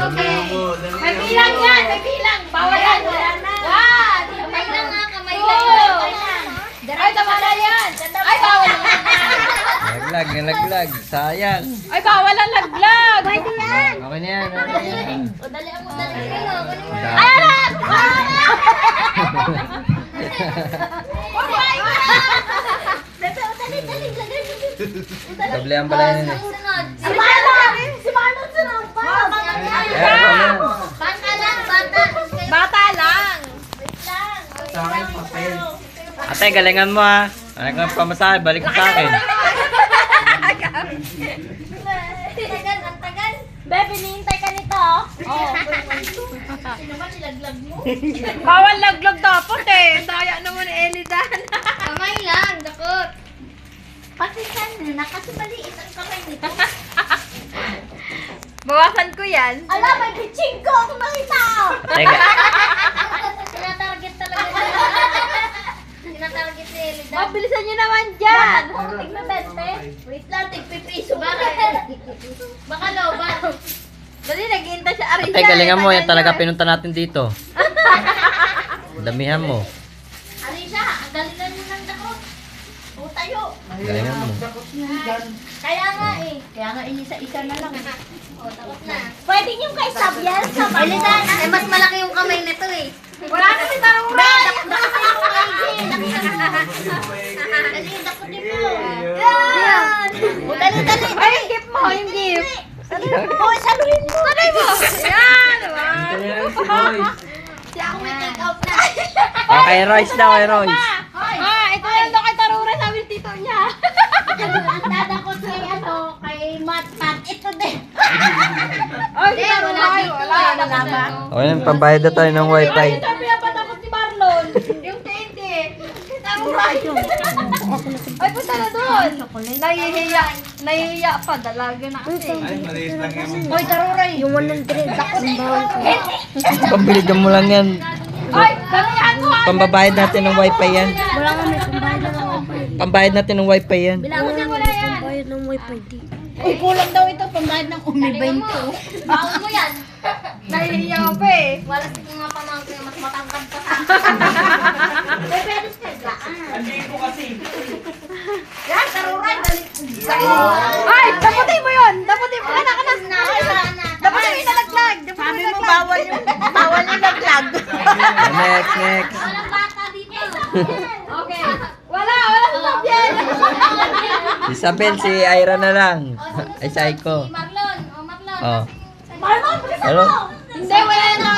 Okay. Dali May mo. bilang yan, may bilang. Bawal yan. One. Kamay lang ha, kamay Two. lang. Ay, tama na yan. Ay, bawal na. Nalaglag. Sayang. Ay, bawal ang laglag. Pwede yan. Okay na yan. Okay na yan. O, dali mo, dali kayo. Kunin mo. Dami. Ay, alam! Doble ang pala yun eh. Sunod. Si Marlon. Si Marlon sunod pa. Bata lang, bata. Bata lang. Wait lang. Sa akin, papel. Ate, galingan mo ha. Ano kang pamasahe, balik mo sa akin. Tagal, ang tagal. Bebe, hinihintay ka nito. Oh. Sino ba nilaglag mo? Bawal laglag dapat eh. Daya naman ni Elidan. Kamay lang, dakot. Pasisan na, kasi maliit ang kamay nito. Bawasan ko yan. Ala, may bitching ko kung makita. Teka. Tinatarget talaga. Tinatarget si Elida. Mabilisan nyo naman dyan. Tigna 20. Wait lang, tigpipiso. Baka loban. Dali, nag-iintay siya. Arin Ate, galingan mo. Yan talaga pinunta natin dito. Damihan mo. Arisha, ang galingan mo ng dakot. O tayo. Galingan mo. Kaya nga eh. Kaya nga, isa-isa na lang. O, takot na. Pwede nyo kay Sabiel sa Elida, eh mas malaki yung kamay nito eh. Wala na si Tarura. Dali, dakotin mo. Yan. Dali, dali. Ay, yung gift mo, yung gift. Oh, saluhin mo. Saluhin mo. Yan. Si ako may take out na. Okay, Royce daw, kay Royce. Ito lang daw kay Tarura, sabi ni tito niya. Ang dadakot kay kay Matpat. Ito din. Ay, si Hindi, Tarura. wala dito. Wala ba? Okay, pambayad na tayo ng wifi. Ay, sabi na patakot si Marlon. Yung tente. Tarura. Ay, punta na doon. Nahihiya. Nahihiya pa. Dalaga na kasi. Ay, maliit lang yung... Oy, Tarura. Yung 100. Takot Pambiligan mo lang yan. Ay, damihan mo. Pambabayad natin ng wifi yan. Wala kami pambayad ng wifi. Pambayad natin ng wifi yan. Bilangan mo na yan. Pambayad ng wifi di. Uy, kulang daw ito. Pambayad ng Galingan mo. Baon mo yan. Nahihiya pa eh. Wala si mga pamangkin mas matangkad pa sa Pwede sa gaan. Andito kasi. Yan, Taruray. Ay, daputin mo yun. Daputin mo. Anak, anak. Daputin mo yung nalaglag. Sabi mo, bawal yung nalaglag. Next, next. Walang bata dito. Okay. Wala si Sabiel. Isabel, si Ira na lang. Ay, si Aiko. Si Marlon. O, Marlon. Oh. Marlon, bilis Hello? Hindi, wala na.